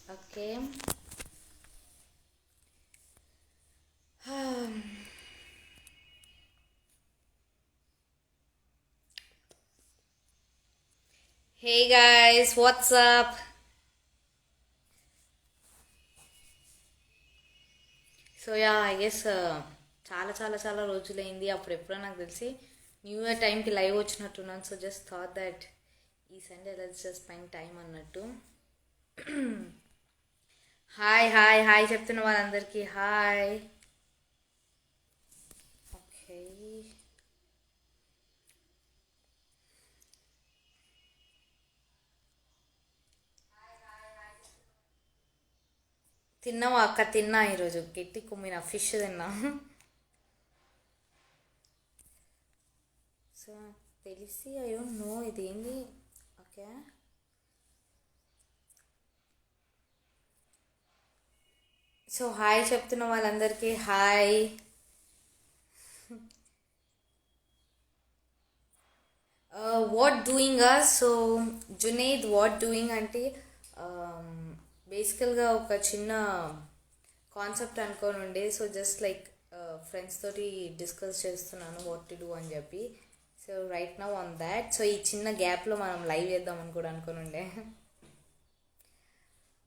Okay. Hey guys, what's up? So yeah I guess చాలా చాలా చాలా రోజులైంది. అప్పుడు ఎప్పుడో నాకు తెలిసి న్యూ ఇయర్ టైంకి లైవ్ వచ్చినట్టున్నాను. సో జస్ట్ థాట్ దట్ ఈ Sunday let's just spend time అన్నట్టు. హాయ్ హాయ్ హాయ్ చెప్తున్న వాళ్ళందరికీ హాయ్. ఓకే, తిన్నావా అక్క? తిన్నా, ఈరోజు గట్టి కుమ్మిన ఫిష్ తిన్నా. సో తెలిసి ఐ డోంట్ నో ఇదేంది. ఓకే, సో హాయ్ చెప్తున్న వాళ్ళందరికీ hi. What doing so Junaid what doing అంటే బేసికల్గా ఒక చిన్న కాన్సెప్ట్ అనుకొని ఉండే. సో జస్ట్ లైక్ ఫ్రెండ్స్ తోటి డిస్కస్ చేస్తున్నాను వాట్ టు డూ అని చెప్పి. So right now on that. So ఈ చిన్న గ్యాప్లో మనం లైవ్ చేద్దామని కూడా అనుకొని ఉండే.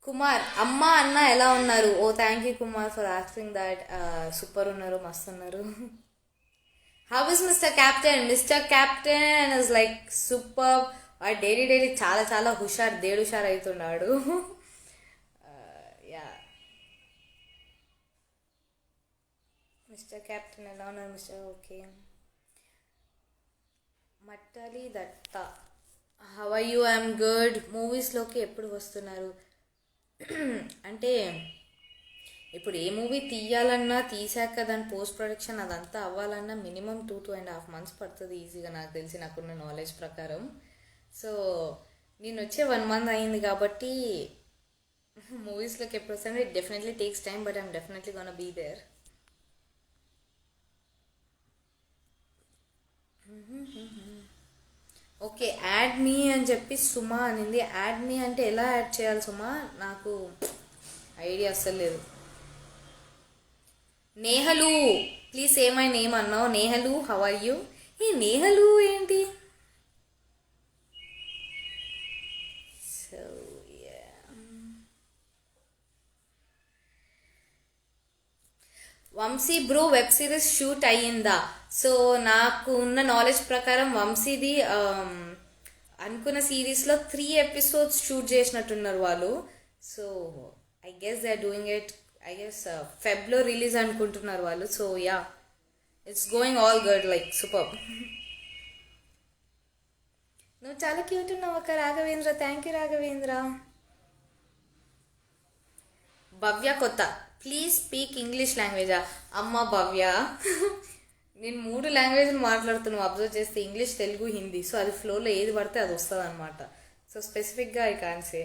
కుమార్, అమ్మ అన్న ఎలా ఉన్నారు? Oh thank you Kumar for asking that. Super ఉన్నారు, మస్తు ఉన్నారు. How is mister captain? Mister captain is like super. Daily daily చాలా చాలా హుషార్, దేడు హుషార్ అవుతున్నాడు. యా, మిస్టర్ క్యాప్టెన్ ఎలా ఉన్నారు మిస్టర్? ఓకే. మట్టలి Datta, how are you? I'm good. మూవీస్లోకి ఎప్పుడు వస్తున్నారు అంటే ఇప్పుడు ఏ మూవీ తీయాలన్నా, తీసాక దాని పోస్ట్ ప్రొడక్షన్ అదంతా అవ్వాలన్నా మినిమం 2.5 months పడుతుంది ఈజీగా, నాకు తెలిసి నాకున్న నాలెడ్జ్ ప్రకారం. సో నేను వచ్చే 1 month అయింది కాబట్టి మూవీస్లోకి ఎప్పుడు వస్తాను. It definitely takes time, but I'm definitely gonna be there. Okay, add me అని చెప్పి సుమా అనింది. యాడ్ మీ అంటే ఎలా యాడ్ చేయాలి సుమా? నాకు ఐడియా అస్సలు లేదు. నేహలు, ప్లీజ్ సే మై నేమ్ అన్నావు. నేహలు, హౌ ఆర్ యూ? ఈ నేహలు ఏంటి? So Vamshi bro web series shoot అయ్యిందా? సో నాకు ఉన్న నాలెడ్జ్ ప్రకారం వంశీది అనుకున్న సిరీస్లో 3 episodes షూట్ చేసినట్టున్నారు వాళ్ళు. So I guess they are doing it. I guess ఫెబ్లో రిలీజ్ అనుకుంటున్నారు వాళ్ళు. So yeah, it's going all good, like super. నువ్వు చాలా క్యూట్ ఉన్నావు అక్క. Raghavendra, thank you Raghavendra. Bhavya Kotha, please speak English లాంగ్వేజా? అమ్మ భవ్య, నేను 3 languages మాట్లాడుతున్నాను అబ్జర్వ్ చేస్తే, ఇంగ్లీష్, తెలుగు, హిందీ. సో అది ఫ్లోలో ఏది పడితే అది వస్తుంది అనమాట. సో స్పెసిఫిక్గా I can say.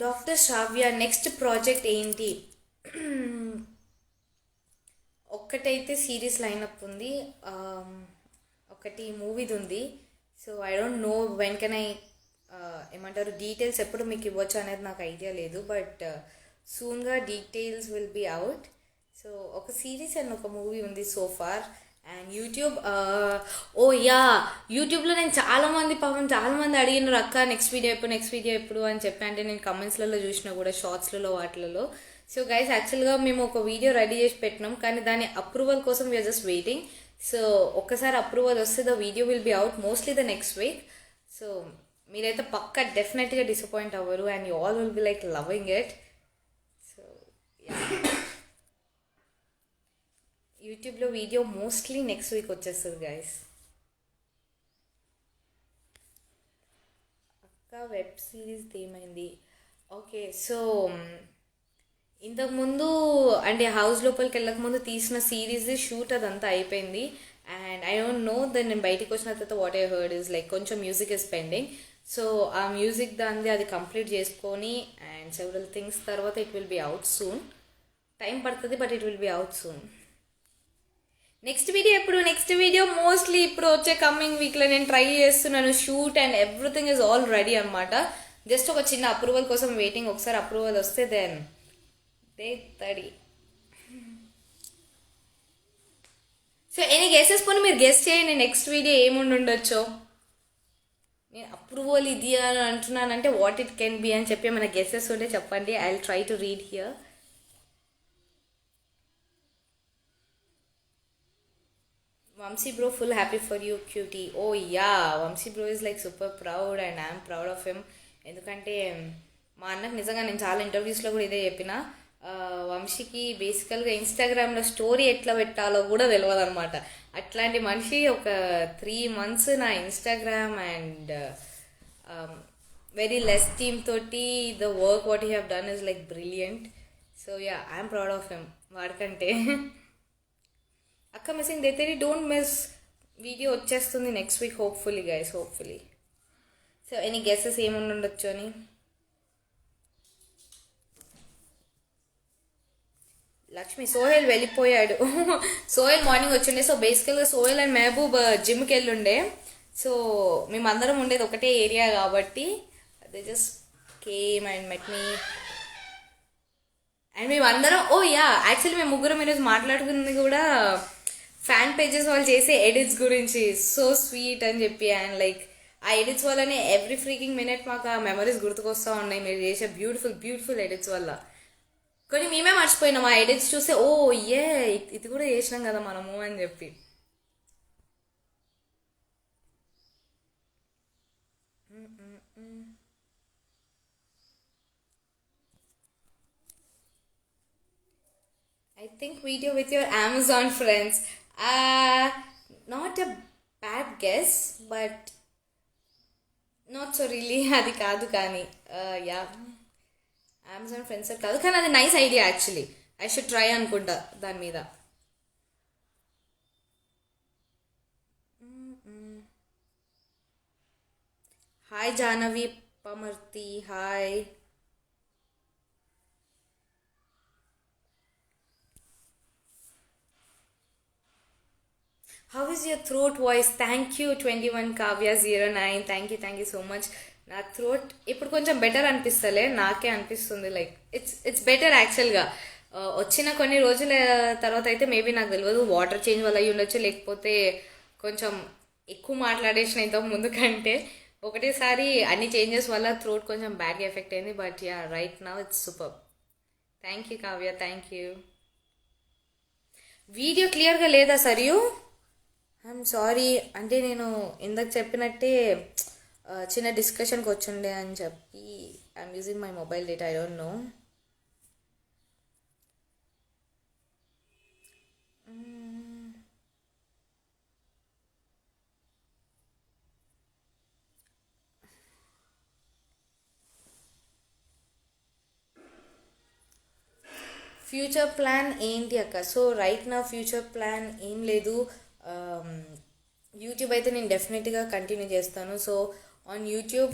Doctor Sravya, next project ఏంటి? ఒక్కటైతే సిరీస్ లైనప్ ఉంది, ఒకటి మూవీది ఉంది. So I don't know when can I ఏమంటారు డీటెయిల్స్ ఎప్పుడు మీకు ఇవ్వచ్చు అనేది నాకు ఐడియా లేదు. బట్ సూన్గా details will be out. So ఒక సిరీస్ అండ్ ఒక మూవీ ఉంది so far. And YouTube, oh yeah, యూట్యూబ్లో నేను చాలామంది అడిగినారు అక్క నెక్స్ట్ వీడియో ఎప్పుడు అని చెప్పి. అంటే నేను కమెంట్స్లలో చూసిన కూడా, షార్ట్స్లలో వాటిలలో. సో గైస్, యాక్చువల్గా మేము ఒక వీడియో రెడీ చేసి పెట్టినాం, కానీ దాని అప్రూవల్ కోసం వీఆర్ జస్ట్ వెయిటింగ్. సో ఒక్కసారి అప్రూవల్ వస్తే the video will be out mostly the next week. So మీరైతే పక్కా డెఫినెట్గా డిసప్పాయింట్ అవ్వరు and you all will be like loving it. So యూట్యూబ్లో వీడియో మోస్ట్లీ నెక్స్ట్ వీక్ వచ్చేస్తుంది గైస్. అక్క వెబ్ సిరీస్ ఏమైంది? ఓకే, సో ఇంతకుముందు అంటే హౌస్ లోపలికి వెళ్ళకముందు తీసిన సిరీస్ షూట్ అదంతా అయిపోయింది. And I don't know, then నేను బయటికి వచ్చిన తర్వాత what I heard is like కొంచెం మ్యూజిక్ ఇస్ పెండింగ్. సో ఆ మ్యూజిక్ దాన్ని అది కంప్లీట్ చేసుకొని అండ్ సెవరల్ థింగ్స్ తర్వాత it will be out soon. Time పడుతుంది but it will be out soon. Next video ఎప్పుడు? నెక్స్ట్ వీడియో మోస్ట్లీ ఇప్పుడు వచ్చే కమింగ్ వీక్లో నేను ట్రై చేస్తున్నాను. Shoot and everything is already అనమాట. జస్ట్ ఒక చిన్న అప్రూవల్ కోసం వెయిటింగ్. ఒకసారి అప్రూవల్ వస్తే దెన్ దే తడి. సో ఎనీ గెసెస్ పోనీ మీరు గెస్ చేయండి నెక్స్ట్ వీడియో ఏముండి ఉండొచ్చో. నేను అప్రూవల్ ఇది అని అంటున్నానంటే వాట్ ఇట్ కెన్ బి అని చెప్పి మన గెసెస్ ఉంటే చెప్పండి. I will try to read here. Vamsi bro, full happy for you, cutie. Oh yeah, Vamsi bro is like super proud and I am proud of him. ఎందుకంటే మా అన్నకు నిజంగా నేను చాలా ఇంటర్వ్యూస్లో కూడా ఇదే చెప్పిన. వంశీకి బేసికల్గా ఇన్స్టాగ్రామ్లో స్టోరీ ఎట్లా పెట్టాలో కూడా తెలియదు అనమాట. అట్లాంటి మనిషి ఒక 3 months నా Instagram and very less team తోటి the work what you have done is like brilliant. So yeah, I'm proud of him. వాడికంటే అక్క మిస్సింగ్ దైతే డోంట్ మిస్. వీడియో వచ్చేస్తుంది next week hopefully guys, hopefully. So any guesses ఏముండి ఉండొచ్చు అని. లక్ష్మి, సోహెల్ వెళ్ళిపోయాడు. Sohel morning వచ్చిండే. సో బేసికల్గా సోహెల్ అండ్ మహబూబ్ జిమ్కి వెళ్ళుండే. సో మేమందరం ఉండేది ఒకటే ఏరియా కాబట్టి they just came and met me. And మేమందరం యా, యాక్చువల్లీ మేము ముగ్గురం ఈరోజు మాట్లాడుకుంది కూడా ఫ్యాన్ పేజెస్ వాళ్ళు చేసే ఎడిట్స్ గురించి. సో స్వీట్ అని చెప్పి. అండ్ లైక్ ఆ ఎడిట్స్ వల్లనే ఎవ్రీ ఫ్రీకింగ్ మినిట్ మాకు ఆ మెమరీస్ గుర్తుకొస్తూ ఉన్నాయి మీరు చేసే బ్యూటిఫుల్ బ్యూటిఫుల్ ఎడిట్స్ వల్ల. కొన్ని మేమే మర్చిపోయినాం ఆ ఎడిట్స్ చూస్తే. ఇది కూడా చేసినాం కదా మనము అని చెప్పి. I think video with your Amazon friends. Not a bad guess, but not so really. అది కాదు కానీ యా, అమెజాన్ ఫ్రెండ్స్ కాదు కానీ అది nice idea actually. I should try అనుకుంటా దాని మీద. Hi Jahnavi Pamarthi, hi. How is your throat voice? Thank you 21 Kavya09. Thank you so much. నా థ్రోట్ ఇప్పుడు కొంచెం బెటర్ అనిపిస్తలే, నాకే అనిపిస్తుంది లైక్ ఇట్స్ బెటర్ యాక్చువల్గా. వచ్చిన కొన్ని రోజుల తర్వాత అయితే మేబీ నాకు తెలియదు వాటర్ చేంజ్ వల్ల అయ్యి ఉండొచ్చు, లేకపోతే కొంచెం ఎక్కువ మాట్లాడేసిన ఇంతకు ముందు కంటే. ఒకటేసారి అన్ని చేంజెస్ వల్ల థ్రోట్ కొంచెం బ్యాడ్గా ఎఫెక్ట్ అయింది. But yeah, right now it's super. Thank you Kavya, thank you. Video క్లియర్గా లేదా సరియు? I'm sorry. అంటే నేను ఇందాక చెప్పినట్టే చిన్న డిస్కషన్కి వచ్చిండే అని చెప్పి I'm using my mobile data. I don't no. Future plan ఏంటి అక్క? సో రైట్ నా ఫ్యూచర్ ప్లాన్ ఏం లేదు. యూట్యూబ్ అయితే నేను డెఫినెట్గా కంటిన్యూ చేస్తాను. So on YouTube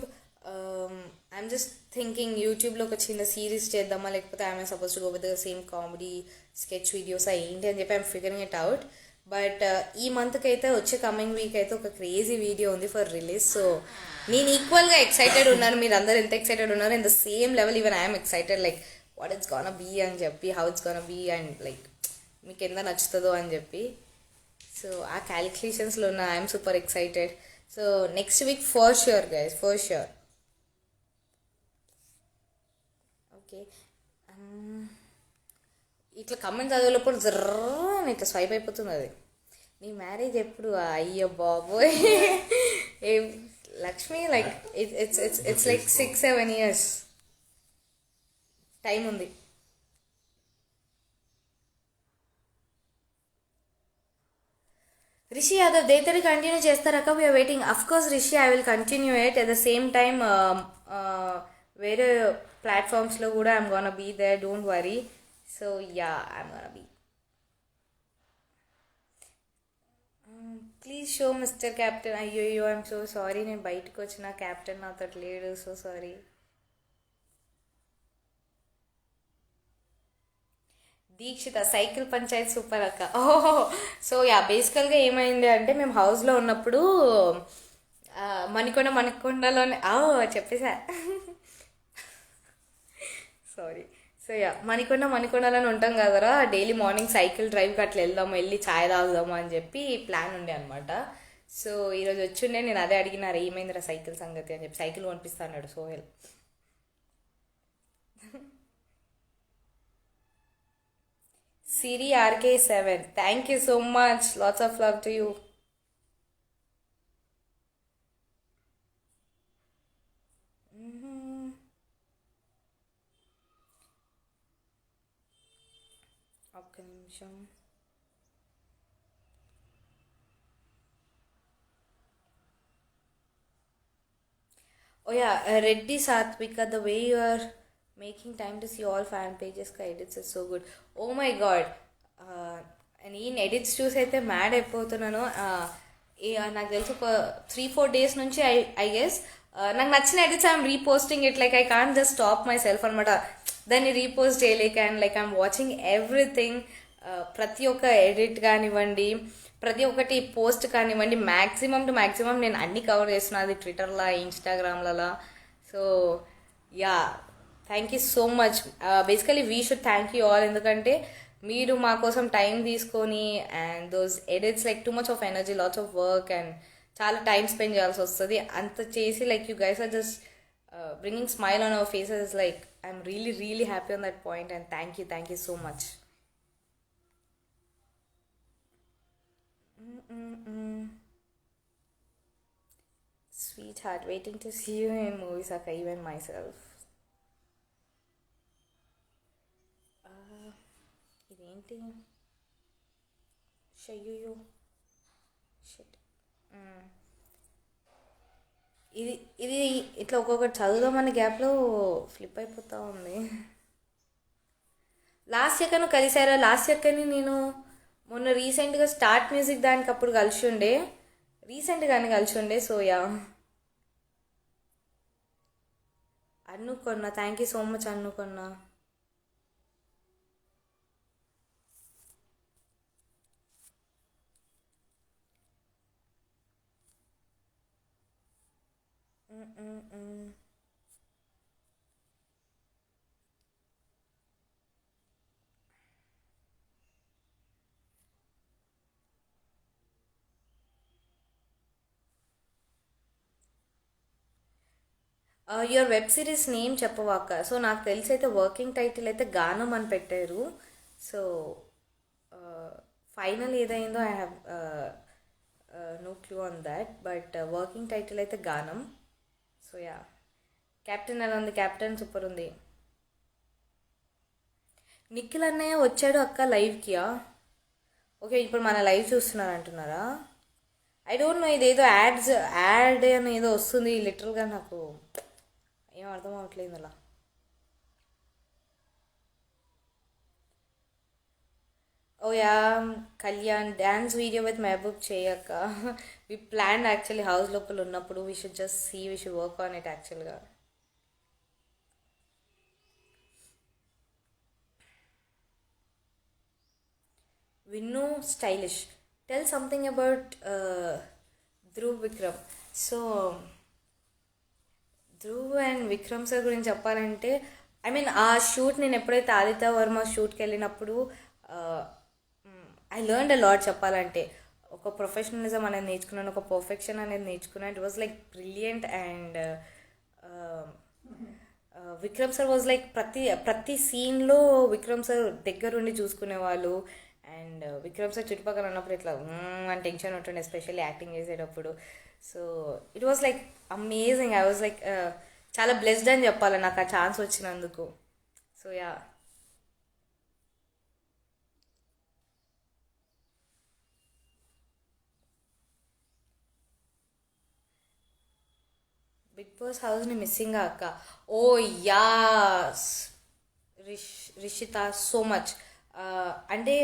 I'm just thinking యూట్యూబ్లో ఒక చిన్న సిరీస్ చేద్దామా, లేకపోతే I'm suppose to go with the same comedy sketch videos ఏంటి అని చెప్పి I'm figuring it out. But ఈ మంత్కి అయితే వచ్చే కమింగ్ వీక్ అయితే ఒక క్రేజీ వీడియో ఉంది ఫర్ రిలీజ్. సో నేను ఈక్వల్గా ఎక్సైటెడ్ ఉన్నాను. మీరు అందరు ఎంత ఎక్సైటెడ్ ఉన్నారు, in the same level even I'm excited like what it's gonna be అని చెప్పి, how it's gonna be and like మీకు ఎంత నచ్చుతుందో అని చెప్పి. సో ఆ క్యాలిక్యులేషన్స్లో ఉన్న I'm super excited. So next week for sure guys, for sure. Okay, ఇట్లా కమెంట్ చదివేటప్పుడు జర్ర ఇట్లా స్వైప్ అయిపోతుంది అది. నీ మ్యారేజ్ ఎప్పుడు? అయ్యో బాబోయ్. Lakshmi like it's like 6-7 years time ఉంది. రిషి యాదవ్ దేతరి కంటిన్యూ చేస్తారక్క? We're waiting. Of course Rishi, I will continue it. At the same time వేరే ప్లాట్ఫామ్స్లో కూడా I'm gonna be there, don't worry. So yeah, I'm gonna be. Please show mister captain. అయ్యో I'm so sorry, నేను బయటకు వచ్చిన captain నాతో లేడు. So sorry. Dikshita cycle panchayat super అక్క. ఓహో, సో యా బేసికల్గా ఏమైంది అంటే మేము హౌస్లో ఉన్నప్పుడు మణికొండలోనే చెప్పేసా సో యా మణికొండలని ఉంటాం కదరా, డైలీ మార్నింగ్ సైకిల్ డ్రైవ్కి అట్లా వెళ్దాము, వెళ్ళి ఛాయ్ తాగుదాము అని చెప్పి ప్లాన్ ఉండే అనమాట. సో ఈరోజు వచ్చిండే, నేను అదే అడిగినారు ఏమైందిరా సైకిల్ సంగతి అని చెప్పి. సైకిల్ కొనిపిస్తా అన్నాడు సోహెల్. సిరి RK7, thank you so much, lots of love to you. ఒక్క నిమిషం. Oh yeah, Reddy Satvika, the way you are making time to see all fan pages ka edits is so good. Oh my god. నేను edits చూసి అయితే mad అయిపోతున్నాను. నాకు తెలిసి ఒక 3-4 days నుంచి ఐ గెస్ నాకు నచ్చిన edits I'm reposting it, like I can't just stop my self అనమాట దాన్ని రీపోస్ట్ చేయలేక. And like I'm watching everything, ప్రతి ఒక్క ఎడిట్ కానివ్వండి, ప్రతి ఒక్కటి పోస్ట్ కానివ్వండి, మ్యాక్సిమం టు మ్యాక్సిమం నేను అన్ని కవర్ చేస్తున్నా, అది ట్విట్టర్లో, ఇన్స్టాగ్రామ్లలో. So yeah, thank you so much. Basically we should thank you all, ఎందుకంటే మీరు మా కోసం టైం తీసుకొని, and those edits like too much of energy, lots of work, and చాలా టైం స్పెండ్ చేయాల్సి వస్తుంది. అంత చేసి like you guys are just bringing smile on our faces. Like I'm really really happy on that point, and thank you so much. Sweetheart, waiting to see you in movies, Akka, even myself. ఇదేంటి షయ్యూ shit. ఇది ఇది ఇట్లా ఒక్కొక్కటి చదువుదామన్న గ్యాప్లో flip అయిపోతూ ఉంది. Last year కలిసారా? Last ఇయర్కని నేను మొన్న రీసెంట్గా స్టార్ట్ మ్యూజిక్ దానికి అప్పుడు కలిసి ఉండే, రీసెంట్గానే కలిసి ఉండే. సో యా, అనుకున్నా. థ్యాంక్ యూ సో మచ్ అనుకున్నా. యువర్ వెబ్ సిరీస్ నేమ్ చెప్పవాక. సో నాకు తెలిసి అయితే వర్కింగ్ టైటిల్ అయితే గానం అని పెట్టారు. సో ఫైనల్ ఏదైందో I have no clue on that, but working title అయితే గానం. సో యా, క్యాప్టెన్ ఎలా ఉంది? క్యాప్టెన్ సూపర్ ఉంది. నిఖిల్ అన్నయ్య వచ్చాడు అక్క లైవ్కియా? ఓకే, ఇప్పుడు మన లైవ్ చూస్తున్నారు అంటున్నారా? ఐ డోంట్ నో, ఇదేదో యాడ్ అని ఏదో వస్తుంది లిటరల్గా, నాకు ఏం అర్థం అవ్వట్లేదు అలా. Oh yeah, Kalyan dance video with Mehboob చేయక్క. వి ప్లాన్ యాక్చువల్లీ హౌస్ లోపల ఉన్నప్పుడు, we should just see, we should work on it యాక్చువల్గా. Vinnu stylish, tell something about Dhruv Vikram. So Dhruv and Vikram sir గురించి చెప్పాలంటే, ఐ మీన్ ఆ షూట్ నేను ఎప్పుడైతే ఆదిత్య వర్మ షూట్కి వెళ్ళినప్పుడు ఐ లెర్న్డ్ అ లాట్. చెప్పాలంటే ఒక ప్రొఫెషనలిజం అనేది నేర్చుకున్నాను, ఒక పర్ఫెక్షన్ అనేది నేర్చుకున్నాను. It was like brilliant. And Vikram sir was like ప్రతి సీన్లో విక్రమ్ సార్ దగ్గరుండి చూసుకునేవాళ్ళు. అండ్ విక్రమ్ సార్ చుట్టుపక్కల ఉన్నప్పుడు ఇట్లా అని టెన్షన్ ఉంటుండే, ఎస్పెషల్లీ యాక్టింగ్ చేసేటప్పుడు. So it was like amazing. I was like చాలా బ్లెస్డ్ అని చెప్పాలి నాకు ఆ ఛాన్స్ వచ్చినందుకు. సో యా, బిగ్ బాస్ హౌస్ని మిస్సింగ్ అక్క. Oh yeah, Rishitha so much. అంటే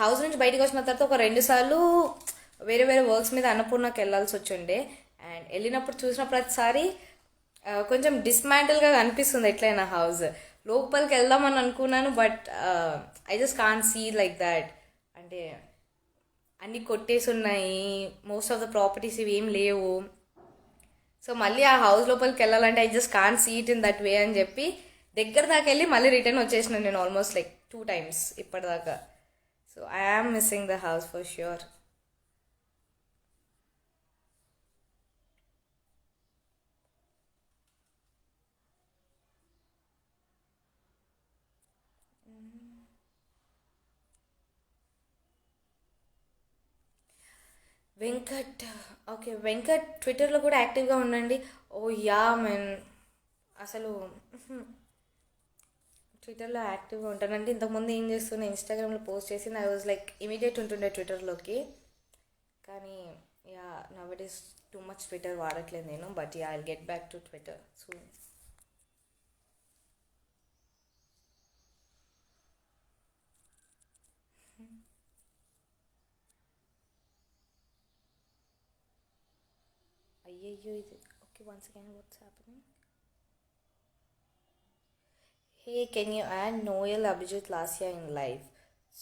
హౌస్ నుంచి బయటకు వచ్చిన తర్వాత ఒక 2 సార్లు వేరే వేరే వర్క్స్ మీద అన్నపూర్ణకి వెళ్ళాల్సి వచ్చిండే. అండ్ వెళ్ళినప్పుడు చూసిన ప్రతిసారి కొంచెం డిస్మాంటిల్గా కనిపిస్తుంది ఎట్లయినా హౌస్. లోపలికి వెళ్దామని అనుకున్నాను, but I just can see like that. అంటే అన్నీ కొట్టేసి ఉన్నాయి, మోస్ట్ ఆఫ్ ద ప్రాపర్టీస్ ఇవి ఏం లేవు. సో మళ్ళీ ఆ హౌస్ లోపలికి వెళ్ళాలంటే I just can see it in that way అని చెప్పి దగ్గర దాకా వెళ్ళి మళ్ళీ రిటర్న్ వచ్చేసిన నేను ఆల్మోస్ట్ లైక్ 2 times ఇప్పటిదాకా. So I am missing the house for sure. Venkat, okay Venkat ట్విట్టర్లో కూడా యాక్టివ్గా ఉండండి. ఓ యా మెన్, అసలు ట్విట్టర్లో యాక్టివ్గా ఉంటానంటే ఇంతకుముందు ఏం చేస్తున్నా, ఇన్స్టాగ్రామ్లో పోస్ట్ చేసి ఐ వాజ్ లైక్ ఇమీడియట్ ఉంటుండే ట్విట్టర్లోకి. కానీ yeah now it is too much Twitter వాడట్లేదు నేను, but yeah I get back to Twitter soon. అయ్యయ్యో ఇది okay, once again what's happening. Hey can you add Noel Abhijeet Lasya in live?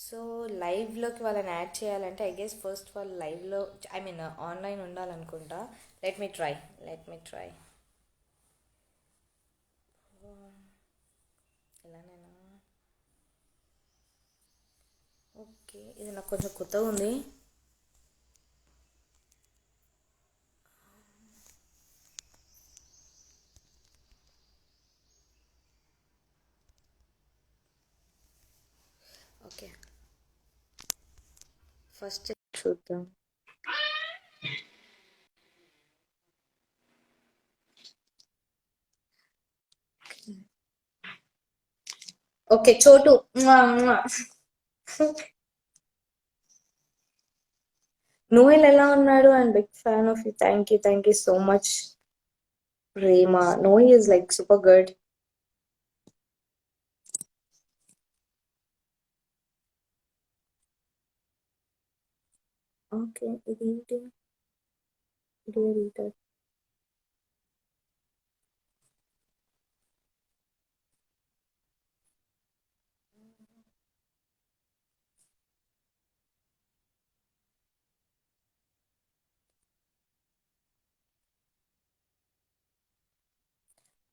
So లైవ్లోకి వాళ్ళని add చేయాలంటే ఐ గెస్ ఫస్ట్ వాళ్ళు లైవ్లో, I mean online ఉండాలనుకుంటా. Let me try, let me try. ఎలానైనా okay, ఇది నాకు కొంచెం కొత్తగా ఉంది. ఓకే ఫస్ట్ చూద్దాం. ఓకే చోటు, నోయల్ ఎలా ఉన్నాడు? And big fan of you, thank you so much Prema. Noel is like super good. Okay ఇదేంటి, రీడర్.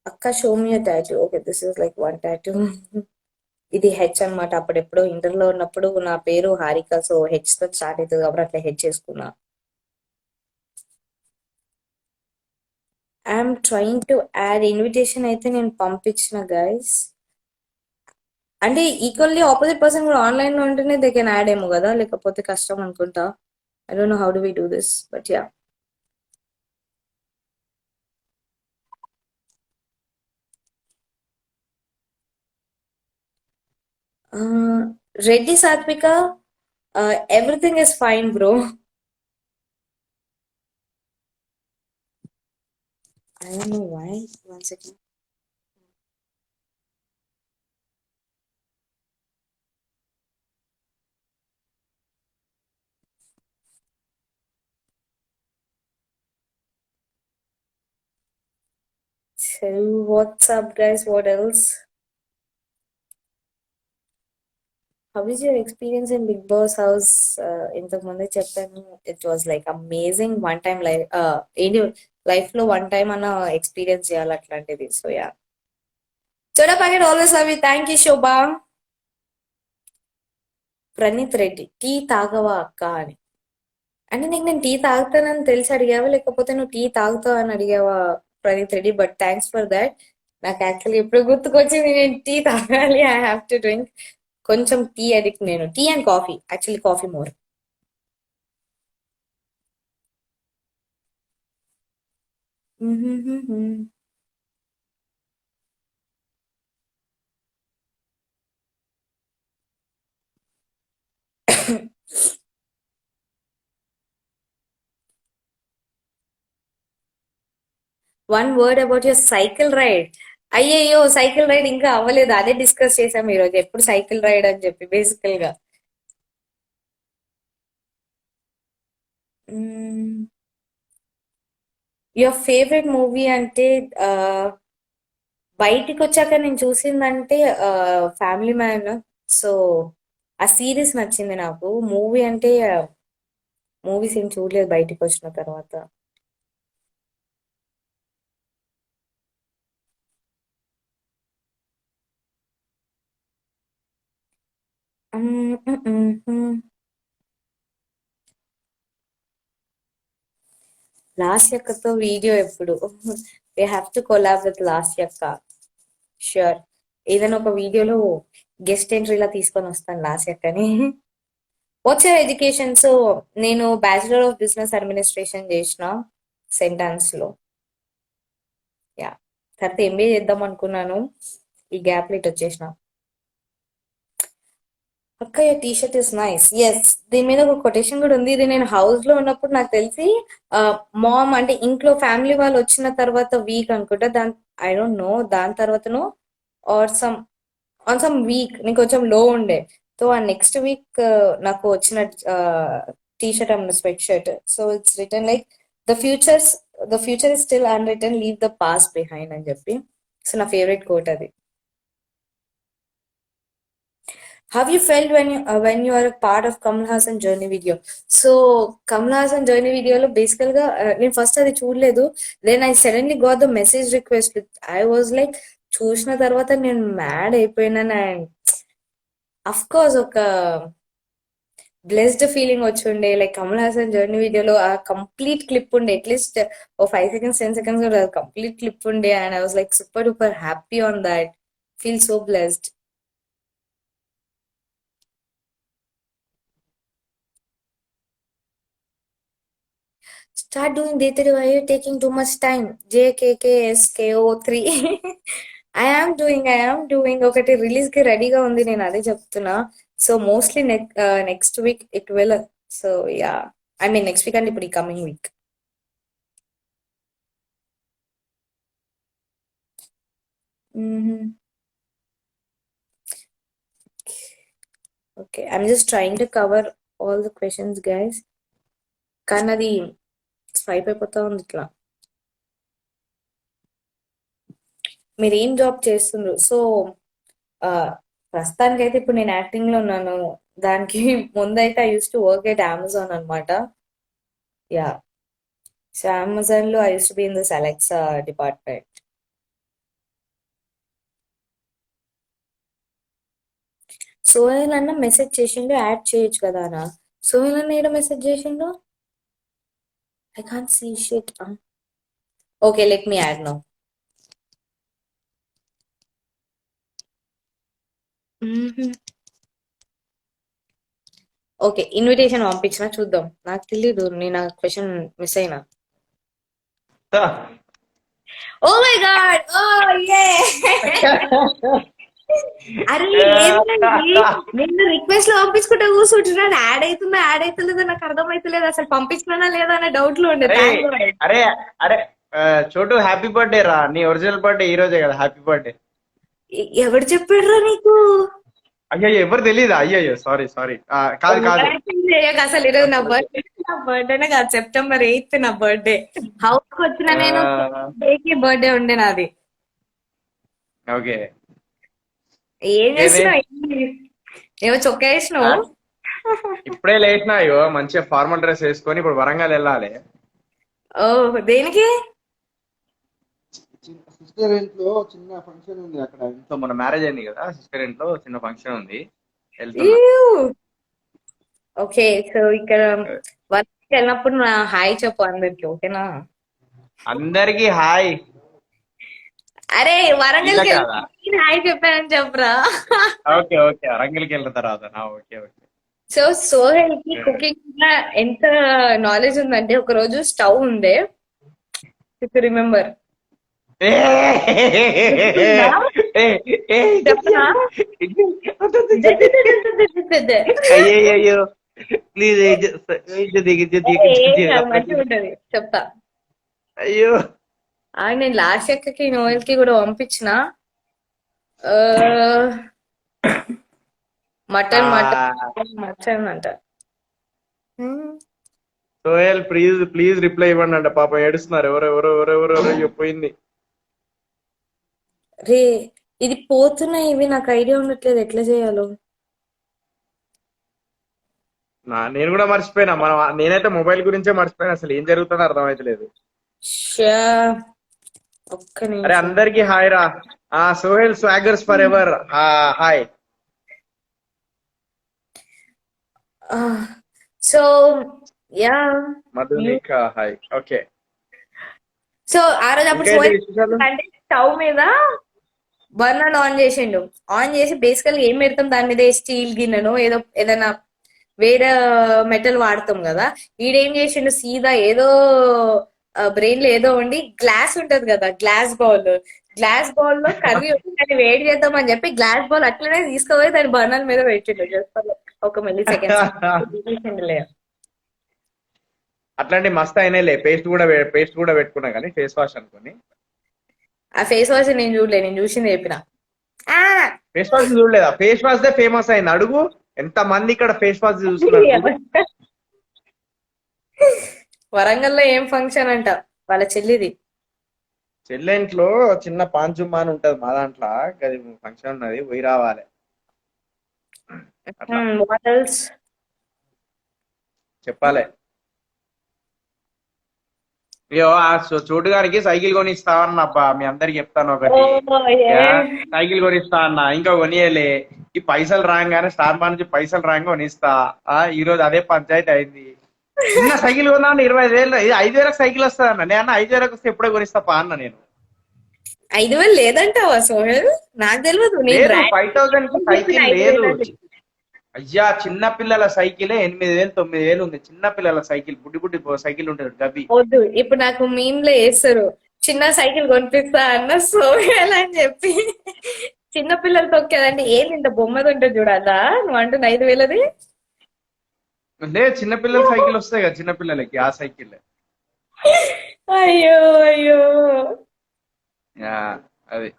అక్క show me tattoo. Okay this is like one tattoo. ఇది హెచ్ అనమాట. అప్పుడు ఎప్పుడో ఇంటర్లో ఉన్నప్పుడు నా పేరు హారిక, సో హెచ్ తో స్టార్ట్ అవుతుంది కాబట్టి అట్లా హెచ్ చేసుకున్నా. I'm trying to add invitation అయితే నేను పంపించిన గైస్. అంటే ఈక్వల్లీ ఆపోజిట్ పర్సన్ కూడా ఆన్లైన్ లో ఉంటేనే దే కెన్ యాడ్ ఏమో కదా, లేకపోతే కష్టం అనుకుంటా. I don't know how do we do this, but yeah. Reddy Sathvika, everything is fine bro. I don't know why. One second. So what's up guys, what else? How is your experience in Big Boss house? ఇంతకు ముందే చెప్పాను, it was like amazing. One time life, ఏంటి life లో one time అన్న experience చేయాలి అట్లాంటిది. So yeah. చోడా packet always అవి, thank you Shobha. Praneeth Reddy, tea తాగవా అక్క అని. అంటే నీకు నేను టీ తాగుతానని తెలిసి అడిగావా, లేకపోతే నువ్వు టీ తాగుతావు అని అడిగావా Praneeth Reddy? But thanks for that. నాకు యాక్చువల్లీ ఎప్పుడు గుర్తుకొచ్చింది నేను టీ తాగాలి, ఐ హ్యావ్ టు డ్రింక్. కొంచెం టీ అడిక్ట్ నేను. Tea and coffee, actually coffee more. One word about your cycle ride. అయ్యయ్యో సైకిల్ రైడ్ ఇంకా అవ్వలేదు, అదే డిస్కస్ చేసాం ఈ రోజు. ఎప్పుడు సైకిల్ రైడ్ అని చెప్పి బేసికల్ గా. యువర్ ఫేవరెట్ మూవీ అంటే ఆ, బయటికి వచ్చాక నేను చూసిందంటే ఫ్యామిలీ మ్యాన్. సో ఆ సిరీస్ నచ్చింది నాకు. మూవీ అంటే మూవీస్ ఏం చూడలేదు బయటికి వచ్చిన తర్వాత. లాస్యక్కతో వీడియో ఎప్పుడు? We have to collab with లాస్యక్క. ష్యూర్. ఏదైనా ఒక వీడియోలో గెస్ట్ ఎంట్రీలా తీసుకొని వస్తాను లాస్యక్కని. What's your education? సో నేను బ్యాచిలర్ ఆఫ్ బిజినెస్ అడ్మినిస్ట్రేషన్ చేసిన సెంటాన్స్ లో. యా, తర్వాత ఎంబీఏ చేద్దాం అనుకున్నాను, ఈ గ్యాప్ లో ఇటు వచ్చేసిన. అక్క T shirt is nice. Yes, దీని మీద ఒక కొటేషన్ కూడా ఉంది. ఇది నేను హౌస్ లో ఉన్నప్పుడు నాకు తెలిసి మామ్ అంటే ఇంట్లో ఫ్యామిలీ వాళ్ళు వచ్చిన తర్వాత వీక్ అనుకుంటా, దాని ఐ డోంట్ నో దాని తర్వాతనో ఆర్ సమ్ వీక్ నేను కొంచెం లో ఉండే. సో ఆ నెక్స్ట్ వీక్ నాకు వచ్చిన టీ షర్ట్ అన్న sweat shirt. So it's return like the futures the future is still unwritten, leave the past behind అని చెప్పి. సో నా ఫేవరెట్ కోట్ అది. How you felt when you are a part of Kamal Hassan journey video? So Kamal Hassan journey video లో బేసికల్ గా నేను first అది చూడలేదు. Then I suddenly got the message request. I was like, చూసిన తర్వాత నేను మ్యాడ్ అయిపోయినాను. అండ్ అఫ్ కోర్స్ ఒక బ్లెస్డ్ ఫీలింగ్ వచ్చి ఉండే. లైక్ కమల్ హాసన్ జర్నీ వీడియోలో ఆ కంప్లీట్ క్లిప్ ఉండే, అట్లీస్ట్ ఓ 5 seconds 10 seconds కూడా కంప్లీట్ క్లిప్ ఉండే. And I was like super duper happy on that. Feel so blessed. Start doing day 3. Why are you taking too much time? JKKSKO3. I am doing ఒకటి release కి రెడీగా ఉంది, నేను అదే చెప్తున్నా. So mostly next week it will. So yeah, I mean next week అంటే ఇప్పుడు ఈ coming week. Okay, I'm just trying to cover all the questions guys. కానీ అది స్వైప్ అయిపోతా ఉంది ఇట్లా. మీరు ఏం జాబ్ చేస్తుండ్రు? సో ప్రస్తుతానికైతే ఇప్పుడు నేను యాక్టింగ్ లో ఉన్నాను. దానికి ముందైతే I use to work at Amazon అనమాట. యా, సో అమెజాన్ లో I use to be in this Alexa department. Sohel అన్న మెసేజ్ చేసిండు, యాడ్ చేయొచ్చు కదా అన్న. సోహెల్ అన్న ఏదో మెసేజ్ చేసిండు, I can't see shit. Okay, let me add now. Okay, invitation పంపించిన, చూద్దాం. నాకు తెలీదు, నేను ఆ క్వశ్చన్ మిస్ అయినా. ఓ మై గాడ్, ఓ యే. అరే ఏంటండి, నిన్న రిక్వెస్ట్ లో పంపించుకుంటే కూర్చుంటున్నాడు. యాడ్ అవుతుందో నాకు అర్థమైతలేదు. అసలు పంపించినా లేదా అనే డౌట్ లో ఉండే. అరే అరే చోటు హ్యాపీ బర్త్డే రా. నీ ఒరిజినల్ బర్త్డే ఈ రోజే కదా. Happy birthday. ఎవరు చెప్పాడురా నీకు? అయ్యో, ఎవరు తెలీదా? అయ్యో, సారీ కాదు కాదు. అసలు ఈరోజు నా బర్త్డేనే కాదు, September 8th నా బర్త్డే. హౌస్ కి వచ్చిన నేను డేకి బర్త్డే ఉండే నాది. ఓకే, ఏం చేస్తున్నావు? ఏమో చొక్కా వేసినావు. ఇప్పుడే లేచినా. అయ్యో, మంచిగా ఫార్మల్ డ్రెస్ వేసుకొని ఇప్పుడు వరంగల్ వెళ్ళాలి. ఓ, దేనికి? సిస్టర్ ఇంట్లో చిన్న ఫంక్షన్ ఉంది అక్కడ. ఇంట్లో మన మ్యారేజ్ అయింది కదా, సిస్టర్ ఇంట్లో చిన్న ఫంక్షన్ ఉంది, వెళ్తున్నా. ఓకే, సో ఇక్కడ వర్క్ వెళ్ళినప్పుడు నా హాయ్ చెప్పు అందరికి, ఓకేనా? అందరికి హాయ్. అరే వరంగల్కి ఇలా కాదా? వెళ్ళి హాయ్ చెప్పానని చెప్పరా. ఓకే వరంగల్కి వెళ్ళిన తర్వాత ఓకే. సో సోహెల్ కి కుకింగ్ ఎంత నాలెడ్జ్ ఉందంటే, ఒక రోజు స్టవ్ ఉండే, ఇఫ్ రిమెంబర్. చెప్పనా? అయ్యో ప్లీజ్ మంచిగా ఉంటది, చెప్తా. అయ్యో, నేను లాస్ట్ ఎక్కకి నోయల్ కి కూడా పంపించిన. మటన్ అంట. సోహెల్ ప్లీజ్ రిప్లై ఇవ్వండి అంట. పాపం ఏడుస్తున్నారు. ఎవరెవరో పోయింది. రే, ఇది పోతున్నాయి ఇవి, నాకు ఐడియా ఉండట్లేదు ఎట్లా చేయాలో. నేను కూడా మర్చిపోయినా. నేనైతే మొబైల్ గురించే మర్చిపోయినా. అసలు ఏం జరుగుతుందో అర్థమైతలేదు. ఒక్క అరే నిమిషం. అందరికి హాయ్ రా. Sohel swaggers for ever hi. So yeah, Madhunika hi. Okay, so ఆ రోజు అప్పుడు ఇంకేంటి సోహెల్ విశేషాలు? అంటే స్టవ్ మీద బర్నర్ ఆన్ చేసిండు. ఆన్ చేసి బేసికల్ ఏం పెడతాం దాని మీద, స్టీల్ గిన్నెను ఏదో ఏదైనా వేరే మెటల్ వాడతాం కదా. ఈడేం చేసిండు సీదా ఏదో బ్రెయిన్ లో ఏదో ఉండి గ్లాస్ ఉంటది కదా, గ్లాస్ బౌల్ లో కర్రీ ఉంది, దాన్ని వేడి చేద్దాం అని చెప్పి గ్లాస్ బౌల్ అట్లనే తీసుకుపోయి దాని బర్నర్ మీద పెట్టిండు. జస్ట్ ఒక మిల్లీ సెకండ్స్ తీసిండులే. అట్లాంటి మస్తు అయినాయిలే. పేస్ట్ కూడా పెట్టుకున్నా కానీ ఫేస్ వాష్ అనుకుని. ఆ ఫేస్ వాష్ నేను చూడలే, నేను చూసింది చెప్పిన. ఆ ఫేస్ వాష్ చూడలేదా? ఫేస్ వాష్ దే ఫేమస్ అయింది. అడుగు ఎంత మంది ఇక్కడ ఫేస్ వాష్ చూస్తున్నారు చూడు. వరంగల్లో ఏం ఫంక్షన్ అంట వాళ్ళ చెల్లిది. చెల్లెంట్లో చిన్న పాంచుమ్మ అని ఉంటది మా దాంట్లో. అది ఫంక్షన్ ఉన్నది, పోయి రావాలి అట్లా మోడల్స్. చెప్పాలి. అయ్యో ఆ చోటు గారికి సైకిల్ కొనిస్తా అన్న అబ్బా, మీ అందరికి చెప్తాను ఒకటి. యా, సైకిల్ కొనిస్తా అన్న, ఇంకా కొనియలే. ఈ పైసలు రాగానే స్టార్ మా నుంచి పైసలు రాగా కొనిస్తా. ఈ రోజు అదే పంచాయతీ అయింది. చిన్న సైకిల్ కొన్నా 25,000, ఇది 5,000 సైకిల్ వస్తుంది అన్న. నేను 5,000 వస్తే ఎప్పుడే కొనిస్తా పా అన్న నేను. 5,000 లేదంటావా సోహెల్? నాకు తెలియదు. నేను లేదు, ర్యాంక్ 5,000 కి సైకిల్ 5,000 లేదు. అని చెప్పి. అయ్యా, చిన్న పిల్లల సైకిలే 8,000 9,000 ఉంది. చిన్న పిల్లల సైకిల్, బుడ్డి బుడ్డి సైకిల్ ఉంటుంది గవి. వద్దు, ఇప్పుడు నాకు మీమ్ లో వేస్తారు చిన్న సైకిల్ కొనిపిస్తా అన్న సోహెల్ అని చెప్పి. చిన్న పిల్లలు తొక్కేదంటే ఏంది, ఇంత బొమ్మది ఉంటుంది చూడాలా నువ్వు అంటుంది 5,000ది. లేదు, చిన్న పిల్లల సైకిల్ వస్తాయి కదా చిన్న పిల్లలకి, ఆ సైకిల్. అయ్యో అయ్యో. యా, అది.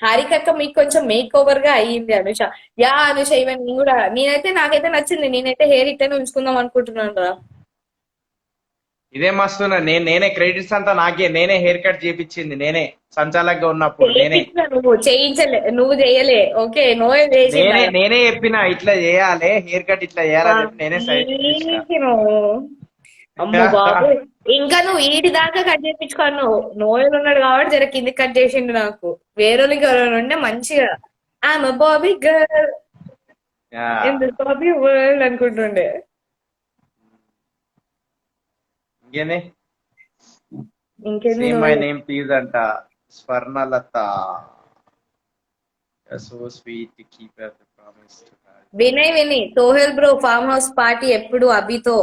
హారికక్క మీకు కొంచెం మేక్ ఓవర్ గా అయ్యింది అనుష. యా అనుష, ఈవెన్ నేను కూడా, నాకైతే నచ్చింది. నేనైతే హెయిర్ ఇట్లనే ఉంచుకుందాం అనుకుంటున్నాను రా. ఇదే మస్తున్నా. నేనే క్రెడిట్స్ అంతా నాకే. నేనే హెయిర్ కట్ చేపించింది నేనే, సంచాలకుగా ఉన్నప్పుడు నేనే. చేయించిన నువ్వు, చేయించలే నువ్వు, చేయలే. ఓకే, నువ్వే చేసిందా? నేనే చెప్పిన ఇట్లా చేయాలి, హెయిర్ కట్ ఇట్లా చేయాలని చెప్పి నేనే సైడ్ చేపించిన. నువ్వు అమ్మో బాబు. ఇంకా నువ్వు ఈడి దాకా కట్ చేయించుకోను. నోయల్ ఉన్నాడు కాబట్టి జర కింది కట్ చేసిండు. నాకు వేరేళ్ళకి ఎవరైనా ఉంటే మంచిగా ఆమె Bobby girl in this Bobby world అనుకుంటుండే. ఇంకేంది? ఇంకేంది సేమ్ మై నువ్వే. నేమ్ ప్లీజ్ అంట. Swarnalatha, so sweet to keep the promise. విని Sohel bro farm house party ఎప్పుడు అభితో?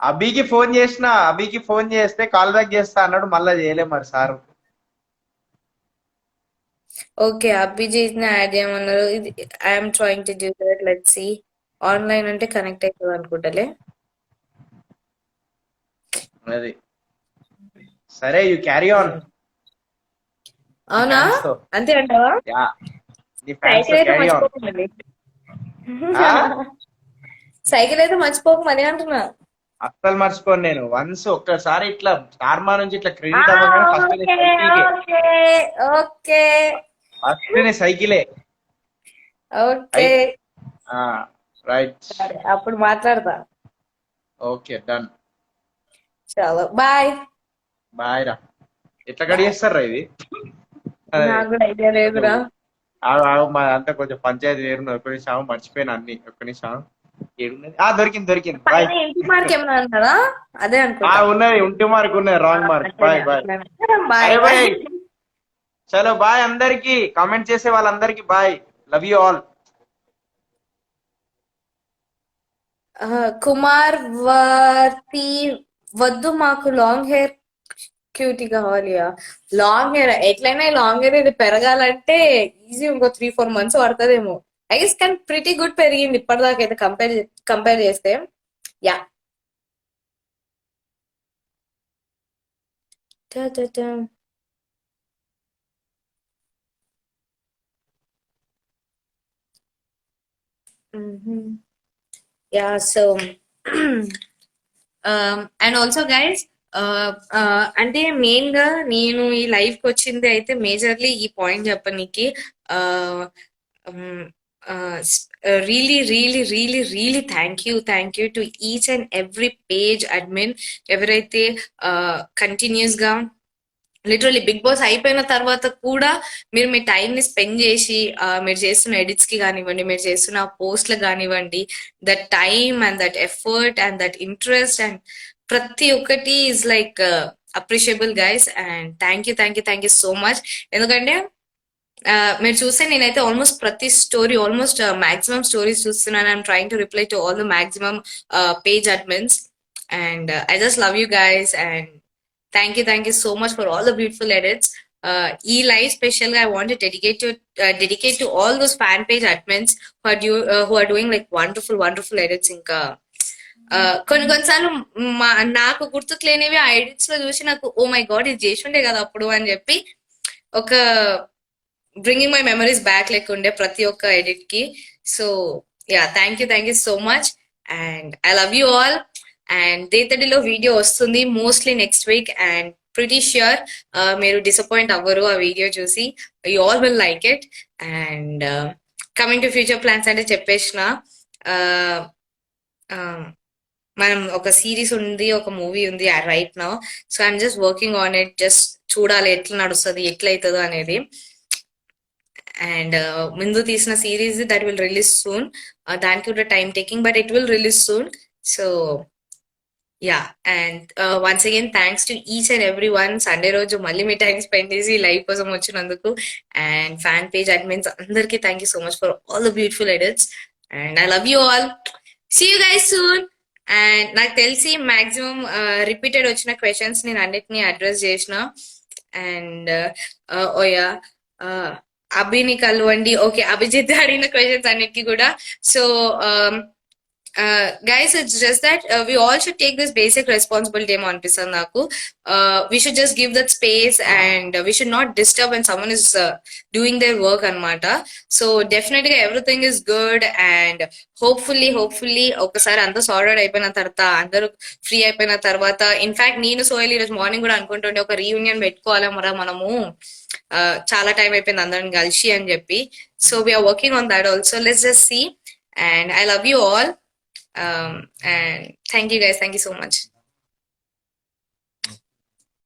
అభికి ఫోన్ చేస్తే కాల్ బ్యాక్ చేస్తా అన్నాడు, మళ్ళా చేయలే మరి సార్. ఓకే, అభి చేసిన యాడ్ చేయమన్నారు. ఇది I'm trying to do that, let's see. Online అంటే కనెక్ట్ అవుతుంది అనుకుంటలే. అది సరే, యు క్యారీ ఆన్. అవునా? ఫ్యాన్స్ తో. అంతే అంటావా? యా, నీ ఫ్యాన్స్ తో సైకిల్ అయితే క్యారీ ఆన్. మర్చిపోకు మళ్ళీ. సైకిల్ అయితే మర్చిపోకు మళ్ళీ అంటున్నా. అస్సలు మర్చిపోను నేను. వన్స్ ఒక్కసారి ఇట్లా స్టార్మా నుంచి ఇట్లా క్రెడిట్ అవ్వగానే ఫస్ట్ నీ ఓకే సైకిల్కే. ఓకే ఓకే ఫస్ట్ నీ సైకిలే. ఓకే. రైట్. సరే, అప్పుడు మాట్లాడతా. Okay, done. చలో బాయ్. బాయ్ రా. ఎట్లా కట్ చేస్తారా ఇది? నాకు కూడా ఐడియా లేదురా. మా అంతా కొంచెం పంచాయతీ వేరున్నది. ఒక్క నిమిషం మర్చిపోయినా అన్ని. ఒక్క నిమిషం. ఏడున్నది? దొరికింది. బాయ్. పైన ఇంటి మార్క్ ఏమన్నా అంటారా? అదే అనుకుంటా. ఉన్నది, ఉంటే మార్క్ ఉన్నది, wrong mark. Bye bye. Bye అరే బాయ్. బాయ్. చలో బాయ్ అందరికి. కామెంట్ చేసే వాళ్ళందరికి bye. Love you all. Kumar Varthi, వద్దు మాకు లాంగ్ హెయిర్ క్యూటీ కావాలి. లాంగ్ హెయిర్ ఎట్లయినా లాంగ్ హెయిర్ ఇది పెరగాలంటే ఈజీ ఇంకో 3-4 months పడుతుందేమో. ఐ గెస్ కానీ ప్రిటీ గుడ్ పెరిగింది ఇప్పటిదాకా అయితే, కంపేర్ చేస్తే. Yeah. Yeah, so and also guys, అంటే మెయిన్ గా నేను ఈ లైవ్ కి వచ్చింది అయితే మేజర్లీ ఈ point చెప్పనీకి. Really really really really thank you to each and every page admin ఎవరైతే కంటిన్యూస్ గా లిటరలీ బిగ్ బాస్ అయిపోయిన తర్వాత కూడా మీరు మీ టైం ని స్పెండ్ చేసి మీరు చేస్తున్న ఎడిట్స్ కి కానివ్వండి, మీరు చేస్తున్న పోస్ట్లకు కానివ్వండి, that time and that effort and that interest and ప్రతి ఒక్కటి is like appreciable guys and thank you so much. ఎందుకంటే మీరు చూస్తే నేనైతే ఆల్మోస్ట్ ప్రతి స్టోరీ ఆల్మోస్ట్ మాక్సిమం స్టోరీస్ చూస్తున్నాను. I'm trying to reply to all the maximum page admins and I just love you guys and thank you so much for all the beautiful edits. ఈ live special గా I want dedicate to all those fan page admins who are doing like wonderful edits. ఇంకా కొన్నిసార్లు నాకు గుర్తుకు లేనివి ఆ edits లో చూసి నాకు ఓ మై గాడ్ ఇది చేసి ఉండే కదా అప్పుడు అని చెప్పి ఒక బ్రింగింగ్ మై మెమరీస్ బ్యాక్ లేకుండే ప్రతి ఒక్క ఎడిట్ కి. So yeah thank you so much and I love you all. And దేతడిలో వీడియో వస్తుంది mostly next week and pretty sure మీరు డిసప్పాయింట్ అవ్వరు ఆ వీడియో చూసి. You all will like it. And coming to future plans అంటే చెప్పేసిన మనం ఒక సిరీస్ ఉంది, ఒక మూవీ ఉంది right now. So I'm just working on it. Just చూడాలి ఎట్లా నడుస్తుంది, ఎట్లా అవుతుందో అనేది. అండ్ ముందు తీసిన series that will release soon. దానికి కూడా time taking but it will release soon. So yeah and once again thanks to each and every one. Sunday రోజు మళ్ళీ మీ టైం స్పెండ్ చేసి లైవ్ కోసం వచ్చినందుకు అండ్ ఫ్యాన్ పేజ్ అడ్మిన్స్ అందరికీ thank you so much for all the beautiful edits and I love you all. See you guys soon. And నాకు తెలిసి maximum repeated వచ్చిన క్వశ్చన్స్ నేను అన్నిటినీ అడ్రస్ చేసిన. అండ్ ఓయా అభిని కలవండి. ఓకే, అభిజిత్ అడిగిన క్వశ్చన్స్ అన్నిటికీ కూడా. So guys, it's just that we all should take this basic responsibility ఏమో అనిపిస్తుంది నాకు. We should just give that space and we should not disturb when someone is doing their work అన్నమాట. So definitely everything is good and hopefully ఒకసారి అంతా sorted అయిపోయిన తర్వాత, అందరూ free అయిపోయిన తర్వాత, ఇన్ఫాక్ట్ నేను సోయల్ ఈరోజు మార్నింగ్ కూడా అనుకుంటుండే ఒక రీయూనియన్ పెట్టుకోవాలి మరా మనము, చాలా టైం అయిపోయింది అందరం కలిసి అని చెప్పి. So we are working on that also. Let's just see. And I love you all. And thank you guys. Thank you so much.